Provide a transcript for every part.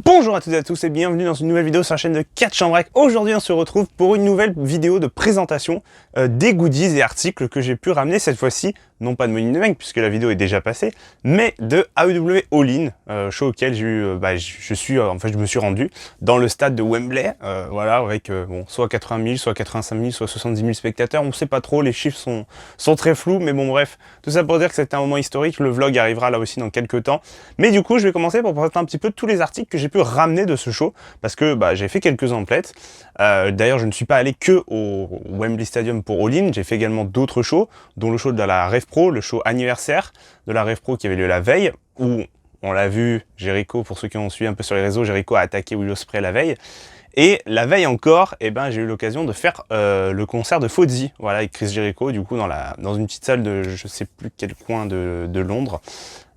Bonjour à toutes et à tous et bienvenue dans une nouvelle vidéo sur la chaîne de Catch en Vrac. Aujourd'hui on se retrouve pour une nouvelle vidéo de présentation des goodies et articles que j'ai pu ramener cette fois-ci, non pas de Money in the Bank puisque la vidéo est déjà passée, mais de AEW All-In, show auquel j'ai eu, je me suis rendu dans le stade de Wembley, voilà, avec soit 80 000, soit 85 000, soit 70 000 spectateurs, on ne sait pas trop, les chiffres sont très flous, mais bon bref, tout ça pour dire que c'était un moment historique, le vlog arrivera là aussi dans quelques temps, mais du coup je vais commencer pour présenter un petit peu tous les articles que j'ai pu ramener de ce show, parce que j'ai fait quelques emplettes. D'ailleurs je ne suis pas allé que au Wembley Stadium pour All-In, j'ai fait également d'autres shows, dont le show de la Rev Pro, le show anniversaire de la Rev Pro qui avait lieu la veille, où on l'a vu, Jericho, pour ceux qui ont suivi un peu sur les réseaux, Jericho a attaqué Will Ospreay la veille. Et la veille encore, j'ai eu l'occasion de faire le concert de Fozzy, voilà, avec Chris Jericho, du coup dans une petite salle de je sais plus quel coin de Londres.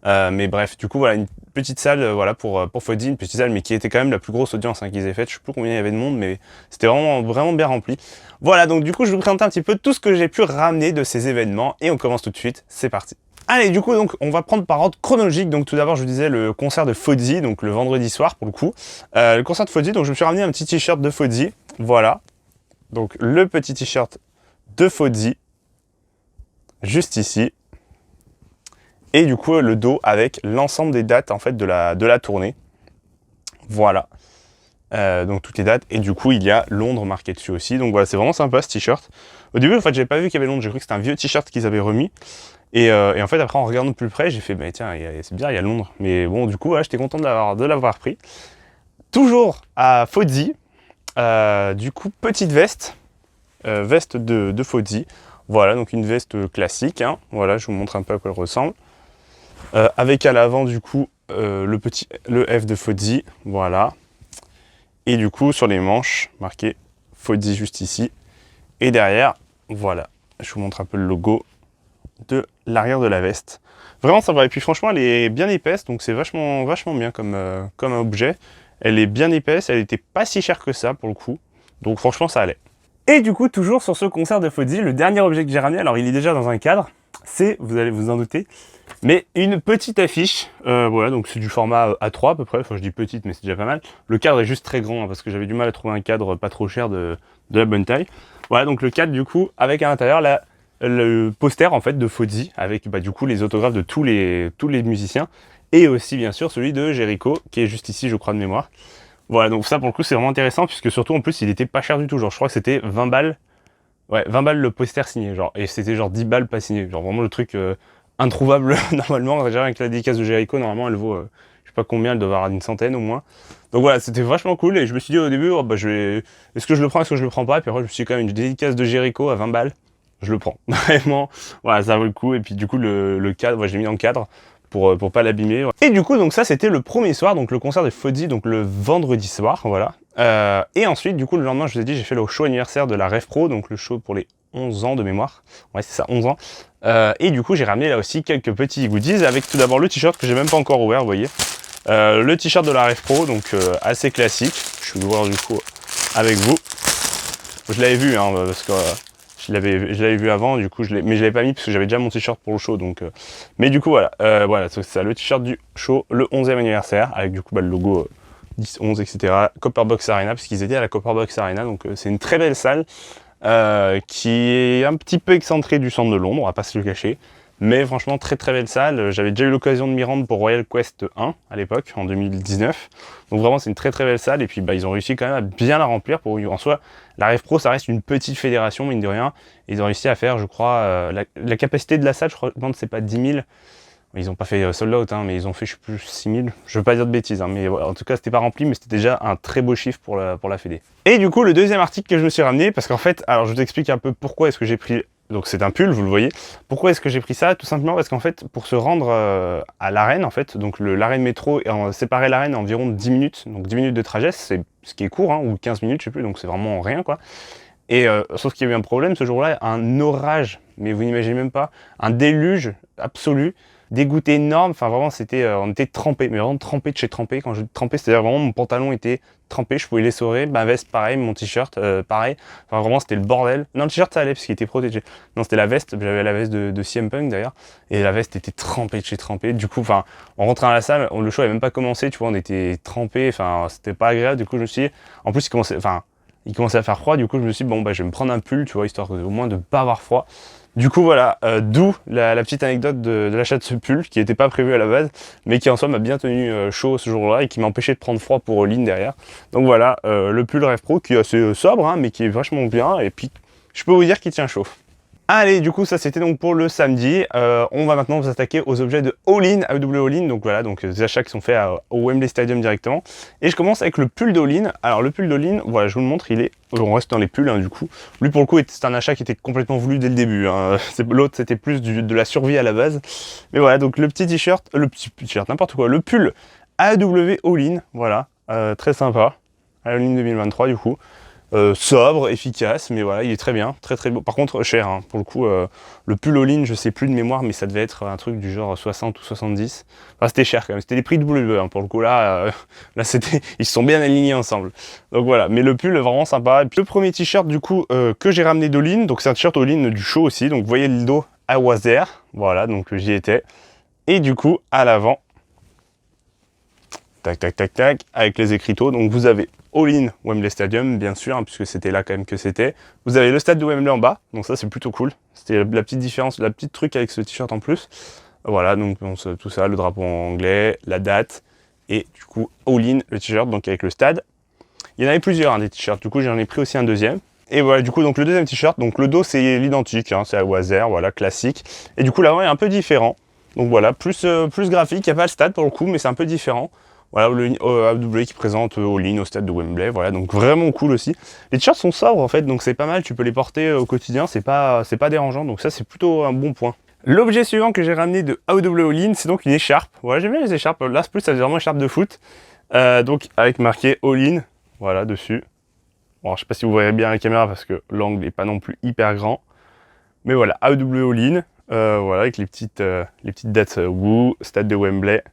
Mais bref, du coup voilà, une petite salle pour Fozzy, une petite salle mais qui était quand même la plus grosse audience qu'ils aient faite. Je sais plus combien il y avait de monde, mais c'était vraiment bien rempli. Voilà, donc du coup je vais vous présenter un petit peu tout ce que j'ai pu ramener de ces événements et on commence tout de suite, c'est parti. Allez, du coup, donc, on va prendre par ordre chronologique. Donc, tout d'abord, je vous disais le concert de Fozzy, donc le vendredi soir pour le coup. Le concert de Fozzy, donc je me suis ramené un petit t-shirt de Fozzy. Voilà. Donc, le petit t-shirt de Fozzy, juste ici. Et du coup, le dos avec l'ensemble des dates en fait de la tournée. Voilà. Donc, toutes les dates. Et du coup, il y a Londres marqué dessus aussi. Donc, voilà, c'est vraiment sympa ce t-shirt. Au début, en fait, j'avais pas vu qu'il y avait Londres. J'ai cru que c'était un vieux t-shirt qu'ils avaient remis. Et en fait, après, en regardant de plus près, j'ai fait, tiens, c'est bizarre, il y a Londres. Mais bon, du coup, j'étais content de l'avoir pris. Toujours à Fozzy, du coup, petite veste, veste de Fozzy. Voilà, donc une veste classique, hein. Voilà, je vous montre un peu à quoi elle ressemble. Avec à l'avant, du coup, le F de Fozzy, voilà. Et du coup, sur les manches, marqué Fozzy juste ici. Et derrière, voilà, je vous montre un peu le logo de l'arrière de la veste. Vraiment sympa. Et puis franchement, elle est bien épaisse, donc c'est vachement bien comme objet. Elle est bien épaisse, elle était pas si chère que ça pour le coup. Donc franchement, ça allait. Et du coup, toujours sur ce concert de Fozzy, le dernier objet que j'ai ramené, alors il est déjà dans un cadre, c'est, vous allez vous en douter, mais une petite affiche. Voilà, donc c'est du format A3 à peu près. Enfin, je dis petite, mais c'est déjà pas mal. Le cadre est juste très grand, hein, parce que j'avais du mal à trouver un cadre pas trop cher de la bonne taille. Voilà, donc le cadre du coup, avec à l'intérieur le poster en fait de Fozzy avec du coup les autographes de tous les musiciens et aussi bien sûr celui de Jericho qui est juste ici je crois de mémoire. Voilà, donc ça pour le coup c'est vraiment intéressant puisque surtout en plus il était pas cher du tout, genre je crois que c'était 20 balles. Ouais, 20 balles le poster signé, genre, et c'était genre 10 balles pas signé, genre vraiment le truc introuvable normalement, déjà avec la dédicace de Jericho, normalement elle vaut je sais pas combien, elle doit avoir une centaine au moins. Donc voilà, c'était vachement cool et je me suis dit au début, est-ce que je le prends, est-ce que je le prends pas, et puis après je me suis dit quand même une dédicace de Jericho à 20 balles. Je le prends. Vraiment, voilà, ça vaut le coup. Et puis du coup, le cadre, je l'ai mis dans le cadre pour pas l'abîmer. Et du coup, donc ça, c'était le premier soir, donc le concert de Fozzy, donc le vendredi soir, voilà. Et ensuite, du coup, le lendemain, je vous ai dit, j'ai fait le show anniversaire de la Rev Pro, donc le show pour les 11 ans de mémoire. Ouais, c'est ça, 11 ans. Et du coup, j'ai ramené là aussi quelques petits goodies, avec tout d'abord le t-shirt que j'ai même pas encore ouvert, vous voyez. Le t-shirt de la Rev Pro, donc assez classique. Je vais l'ouvrir du coup avec vous. Je l'avais vu, hein, parce que... je l'avais vu avant, du coup, mais je l'avais pas mis parce que j'avais déjà mon t-shirt pour le show, donc... Mais du coup, voilà, c'est ça, le t-shirt du show, le 11e anniversaire, avec du coup le logo 10, 11, etc. Copper Box Arena, parce qu'ils étaient à la Copper Box Arena, donc c'est une très belle salle, qui est un petit peu excentrée du centre de Londres, on va pas se le cacher. Mais franchement, très belle salle. J'avais déjà eu l'occasion de m'y rendre pour Royal Quest 1 à l'époque, en 2019. Donc vraiment, c'est une très belle salle. Et puis, ils ont réussi quand même à bien la remplir. En soi, la Rev Pro, ça reste une petite fédération, mine de rien. Ils ont réussi à faire, je crois, la capacité de la salle, je crois, c'est pas 10 000. Ils n'ont pas fait sold out, hein, mais ils ont fait, je sais plus, 6 000. Je veux pas dire de bêtises, hein, mais voilà, en tout cas, c'était pas rempli, mais c'était déjà un très beau chiffre pour la fédé. Et du coup, le deuxième article que je me suis ramené, parce qu'en fait, alors je vous explique un peu pourquoi est-ce que j'ai pris... Donc c'est un pull, vous le voyez. Pourquoi est-ce que j'ai pris ça? Tout simplement parce qu'en fait, pour se rendre à l'arène, en fait, donc l'arène métro, séparer l'arène à environ 10 minutes, donc 10 minutes de trajet, c'est ce qui est court, hein, ou 15 minutes, je sais plus, donc c'est vraiment rien, quoi. Et sauf qu'il y a eu un problème ce jour-là, un orage, mais vous n'imaginez même pas, un déluge absolu. des gouttes énormes. Enfin vraiment c'était, on était trempé, mais vraiment trempé de chez trempé. Quand je dis trempé, c'est-à-dire vraiment mon pantalon était trempé, je pouvais l'essorer, ma veste pareil, mon t-shirt pareil. Enfin vraiment c'était le bordel. Non, le t-shirt ça allait parce qu'il était protégé. Non, c'était la veste, j'avais la veste de CM Punk d'ailleurs, et la veste était trempée de chez trempé. Du coup, enfin, on rentrait à la salle, le show avait même pas commencé, tu vois, on était trempé, enfin c'était pas agréable. Du coup je me suis dit, en plus il commençait à faire froid, du coup je me suis dit bon bah je vais me prendre un pull, tu vois, histoire au moins de pas avoir froid. Du coup voilà, d'où la petite anecdote de l'achat de ce pull qui n'était pas prévu à la base, mais qui en soi m'a bien tenu chaud ce jour-là et qui m'a empêché de prendre froid pour All In derrière. Donc voilà, le pull Rêve Pro qui est assez sobre, hein, mais qui est vachement bien, et puis je peux vous dire qu'il tient chaud. Allez, du coup, ça c'était donc pour le samedi. On va maintenant vous attaquer aux objets de All In, AEW All In. Donc voilà, donc des achats qui sont faits au Wembley Stadium directement. Et je commence avec le pull d'All In. Alors le pull d'All In, voilà, je vous le montre, on reste dans les pulls, hein, du coup. Lui pour le coup, c'est un achat qui était complètement voulu dès le début, hein. L'autre c'était plus de la survie à la base. Mais voilà, donc le petit t-shirt, n'importe quoi, le pull AEW All In, voilà, très sympa. All In 2023 du coup. Sobre, efficace, mais voilà, il est très bien, très très beau. Par contre, cher, hein, pour le coup, le pull all-in, je sais plus de mémoire, mais ça devait être un truc du genre 60 ou 70. Enfin, c'était cher quand même, c'était les prix de WWE, hein, pour le coup, là, là c'était, ils se sont bien alignés ensemble. Donc voilà, mais le pull est vraiment sympa. Et puis le premier t-shirt, du coup, que j'ai ramené d'all-in, donc c'est un t-shirt all-in du show aussi, donc vous voyez le dos, I was there, voilà, donc j'y étais. Et du coup, à l'avant, tac, tac, tac, tac, avec les écriteaux, donc vous avez All In Wembley Stadium, bien sûr, hein, puisque c'était là quand même que c'était. Vous avez le stade de Wembley en bas, donc ça c'est plutôt cool. C'était la petite différence, la petite truc avec ce t-shirt en plus. Voilà, donc tout ça, le drapeau anglais, la date, et du coup All In, le t-shirt, donc avec le stade. Il y en avait plusieurs, hein, des t-shirts, du coup j'en ai pris aussi un deuxième. Et voilà, du coup, donc le deuxième t-shirt, donc le dos c'est l'identique, hein, c'est à Wazer, voilà, classique. Et du coup l'avant est un peu différent. Donc voilà, plus graphique, il n'y a pas le stade pour le coup, mais c'est un peu différent. Voilà, le AEW qui présente All In au stade de Wembley, voilà, donc vraiment cool aussi. Les t-shirts sont sobres en fait, donc c'est pas mal, tu peux les porter au quotidien, c'est pas dérangeant, donc ça c'est plutôt un bon point. L'objet suivant que j'ai ramené de AEW All In, c'est donc une écharpe. Voilà, j'aime bien les écharpes, là plus ça fait vraiment écharpe de foot. Donc avec marqué All In, voilà, dessus. Bon, je sais pas si vous voyez bien la caméra parce que l'angle n'est pas non plus hyper grand. Mais voilà, AEW All In, voilà, avec les petites dates Woo, stade de Wembley.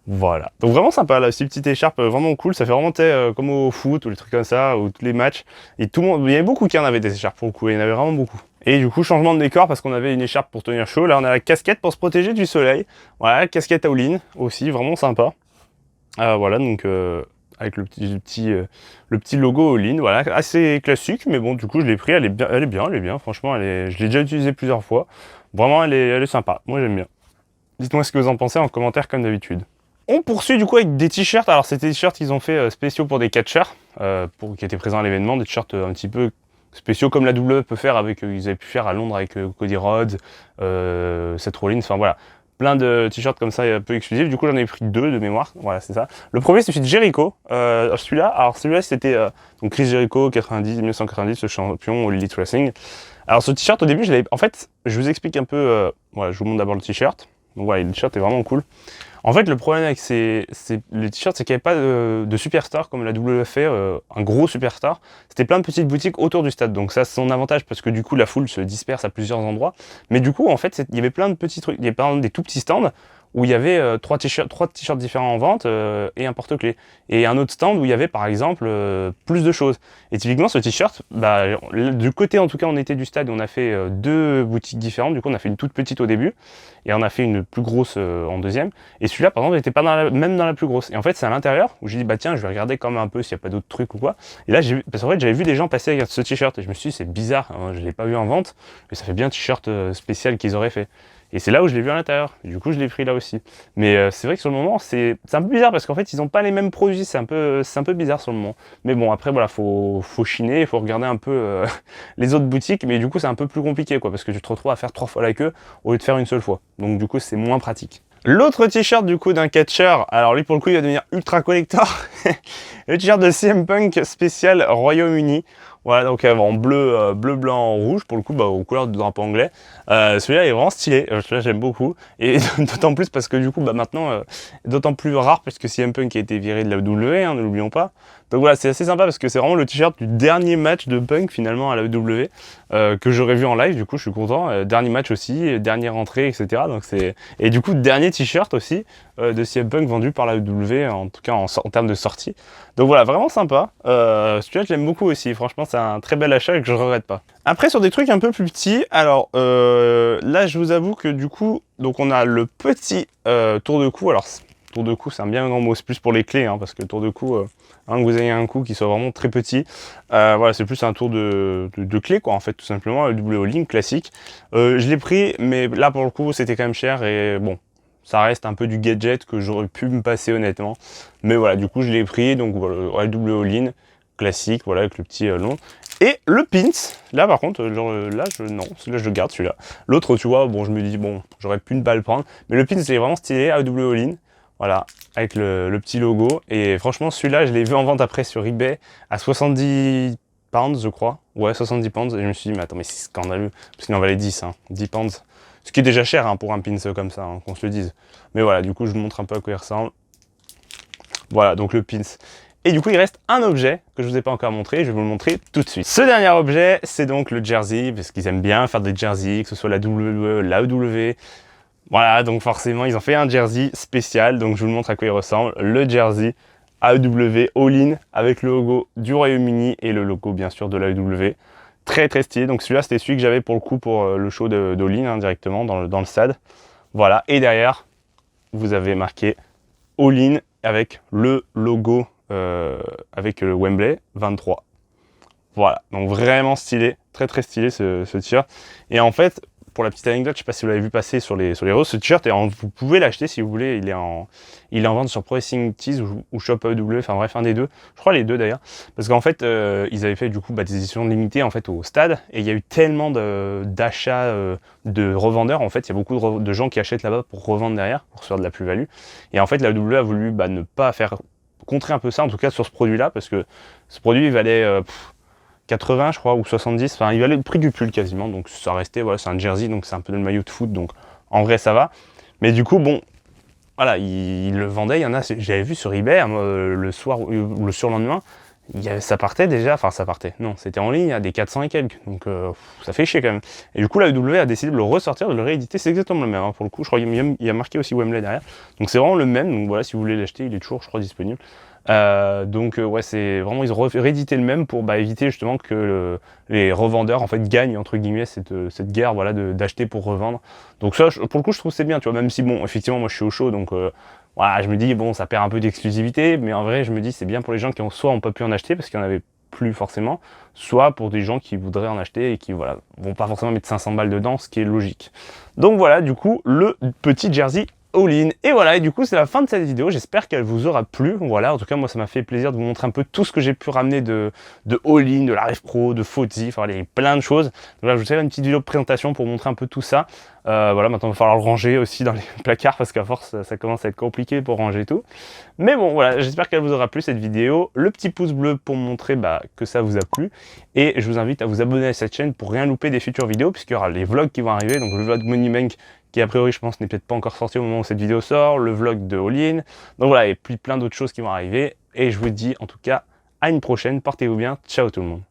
Voilà, donc vraiment sympa là, ces petites écharpes vraiment cool, ça fait vraiment comme au foot ou les trucs comme ça, ou tous les matchs. Et tout le monde, il y avait beaucoup qui en avaient des écharpes pour le coup, il y en avait vraiment beaucoup. Et du coup, changement de décor parce qu'on avait une écharpe pour tenir chaud, là on a la casquette pour se protéger du soleil. Voilà, casquette All In aussi, vraiment sympa. Voilà, donc avec le petit logo All In, voilà, assez classique, mais bon, du coup je l'ai pris, elle est bien, franchement, je l'ai déjà utilisée plusieurs fois. Vraiment, elle est sympa, moi j'aime bien. Dites-moi ce que vous en pensez en commentaire comme d'habitude. On poursuit du coup avec des t-shirts. Alors c'est des t-shirts qu'ils ont fait spéciaux pour des catcheurs qui étaient présents à l'événement, des t-shirts un petit peu spéciaux comme la WWE peut faire avec, ils avaient pu faire à Londres avec Cody Rhodes, Seth Rollins, enfin voilà. Plein de t-shirts comme ça un peu exclusifs. Du coup j'en ai pris deux de mémoire, voilà c'est ça. Le premier c'est celui de Jericho, celui-là c'était donc Chris Jericho 1990, le champion au Elite Wrestling. Alors ce t-shirt au début en fait je vous explique un peu, voilà je vous montre d'abord le t-shirt. Donc voilà, le t-shirt est vraiment cool. En fait, le problème avec les t-shirts, c'est qu'il n'y avait pas de superstar comme la WWE fait, un gros superstar. C'était plein de petites boutiques autour du stade. Donc ça, c'est son avantage parce que du coup, la foule se disperse à plusieurs endroits. Mais du coup, en fait, il y avait plein de petits trucs. Il y avait par exemple des tout petits stands où il y avait trois t-shirts différents en vente et un porte-clés. Et un autre stand où il y avait par exemple plus de choses. Et typiquement ce t-shirt, bah, du côté en tout cas on était du stade, on a fait deux boutiques différentes. Du coup on a fait une toute petite au début et on a fait une plus grosse en deuxième. Et celui-là par exemple n'était pas même dans la plus grosse. Et en fait c'est à l'intérieur où j'ai dit bah tiens je vais regarder quand même un peu s'il n'y a pas d'autres trucs ou quoi. Et là parce qu'en fait j'avais vu des gens passer avec ce t-shirt et je me suis dit c'est bizarre, hein, je ne l'ai pas vu en vente, mais ça fait bien t-shirt spécial qu'ils auraient fait. Et c'est là où je l'ai vu à l'intérieur. Du coup, je l'ai pris là aussi. Mais c'est vrai que sur le moment, c'est un peu bizarre parce qu'en fait, ils n'ont pas les mêmes produits. C'est un peu bizarre sur le moment. Mais bon, après, voilà, faut chiner, il faut regarder un peu les autres boutiques. Mais du coup, c'est un peu plus compliqué, quoi, parce que tu te retrouves à faire 3 fois la queue au lieu de faire une seule fois. Donc, du coup, c'est moins pratique. L'autre t-shirt du coup d'un catcheur, alors lui pour le coup il va devenir ultra collector, le t-shirt de CM Punk spécial Royaume-Uni. Voilà, donc en bleu, bleu, blanc, rouge, pour le coup, bah, aux couleurs du drapeau anglais. Celui-là est vraiment stylé, celui-là j'aime beaucoup. Et d'autant plus parce que du coup, bah, maintenant, d'autant plus rare, parce que CM Punk a été viré de la WWE, hein, ne l'oublions pas. Donc voilà, c'est assez sympa parce que c'est vraiment le t-shirt du dernier match de Punk finalement à la WWE que j'aurais vu en live, du coup je suis content. Dernier match aussi, dernière entrée, etc. Donc et du coup, dernier t-shirt aussi de CM Punk vendu par la WWE, en tout cas en termes de sortie. Donc voilà, vraiment sympa. Celui-là, je l'aime beaucoup aussi. Franchement, c'est un très bel achat et que je ne regrette pas. Après, sur des trucs un peu plus petits, alors là, je vous avoue que du coup, donc on a le petit tour de cou. Alors, tour de cou, c'est un bien grand mot. C'est plus pour les clés, hein, parce que tour de cou, que vous ayez un cou qui soit vraiment très petit. Voilà, c'est plus un tour de clé, quoi, en fait, tout simplement. Le double all-in classique. Je l'ai pris, mais là, pour le coup, c'était quand même cher et bon. Ça reste un peu du gadget que j'aurais pu me passer honnêtement. Mais voilà, du coup je l'ai pris, donc voilà, double all-in, classique, voilà, avec le petit long. Et le pins, là par contre, là je le garde celui-là. L'autre, tu vois, bon je me dis, bon, j'aurais pu ne pas le prendre. Mais le pins, il est vraiment stylé, à double all-in. Voilà, avec le petit logo. Et franchement, celui-là, je l'ai vu en vente après sur eBay à 70 pounds, je crois. Ouais, 70 pounds. Et je me suis dit, mais attends, mais c'est scandaleux. Parce qu'il en valait 10, hein, 10 pounds. Ce qui est déjà cher hein, pour un pins comme ça, hein, qu'on se le dise. Mais voilà, du coup, je vous montre un peu à quoi il ressemble. Voilà, donc le pins. Et du coup, il reste un objet que je ne vous ai pas encore montré, je vais vous le montrer tout de suite. Ce dernier objet, c'est donc le jersey, parce qu'ils aiment bien faire des jerseys, que ce soit la WWE, la AEW. Voilà, donc forcément, ils ont fait un jersey spécial, donc je vous le montre à quoi il ressemble. Le jersey AEW All-In, avec le logo du Royaume-Uni et le logo, bien sûr, de l'AEW. Très très stylé, donc celui-là c'était celui que j'avais pour le coup pour le show d'All-In hein, directement dans le stade. Voilà, et derrière vous avez marqué All-In avec le logo avec le Wembley 23. Voilà, donc vraiment stylé, très très stylé ce t-shirt. Et en fait, pour la petite anecdote, je sais pas si vous l'avez vu passer sur les réseaux, ce t-shirt, vous pouvez l'acheter si vous voulez, il est en vente sur Pro Wrestling Tees ou Shop AEW, enfin bref, un des deux, je crois les deux d'ailleurs, parce qu'en fait, ils avaient fait du coup des éditions limitées en fait au stade, et il y a eu tellement d'achats de revendeurs, en fait, il y a beaucoup de gens qui achètent là-bas pour revendre derrière, pour se faire de la plus-value, et en fait, la AEW a voulu ne pas faire, contrer un peu ça, en tout cas sur ce produit-là, parce que ce produit il valait 80 je crois ou 70, enfin il valait le prix du pull quasiment, donc ça restait, voilà, c'est un jersey, donc c'est un peu le maillot de foot, donc en vrai ça va. Mais du coup bon, voilà, il le vendait, il y en a, j'avais vu sur eBay le soir ou le surlendemain, ça partait déjà, enfin ça partait, non, c'était en ligne à des 400 et quelques, donc ça fait chier quand même. Et du coup la AEW a décidé de le ressortir, de le rééditer, c'est exactement le même, hein, pour le coup, je crois qu'il y a marqué aussi Wembley derrière, donc c'est vraiment le même, donc voilà, si vous voulez l'acheter, il est toujours, je crois, disponible. Ouais, c'est vraiment, ils ont réédité le même pour éviter justement que les revendeurs en fait gagnent entre guillemets cette guerre, voilà, d'acheter pour revendre. Donc ça, pour le coup, je trouve c'est bien, tu vois, même si bon, effectivement, moi je suis au show, donc voilà, je me dis bon, ça perd un peu d'exclusivité, mais en vrai, je me dis c'est bien pour les gens qui ont soit pas pu en acheter parce qu'il y en avait plus forcément, soit pour des gens qui voudraient en acheter et qui voilà vont pas forcément mettre 500 balles dedans, ce qui est logique. Donc voilà, du coup, le petit jersey all-in. Et voilà, et du coup c'est la fin de cette vidéo, j'espère qu'elle vous aura plu. Voilà, en tout cas moi ça m'a fait plaisir de vous montrer un peu tout ce que j'ai pu ramener de all-in, de la Rev Pro, de Fauzi, enfin il y a plein de choses. Donc là je vous fais une petite vidéo de présentation pour montrer un peu tout ça. Voilà, maintenant il va falloir le ranger aussi dans les placards parce qu'à force ça commence à être compliqué pour ranger tout. Mais bon voilà, j'espère qu'elle vous aura plu cette vidéo. Le petit pouce bleu pour me montrer que ça vous a plu. Et je vous invite à vous abonner à cette chaîne pour rien louper des futures vidéos puisqu'il y aura les vlogs qui vont arriver. Donc le vlog Money Bank qui a priori je pense n'est peut-être pas encore sorti au moment où cette vidéo sort, le vlog de All-In, donc voilà, et puis plein d'autres choses qui vont arriver, et je vous dis en tout cas à une prochaine, portez-vous bien, ciao tout le monde.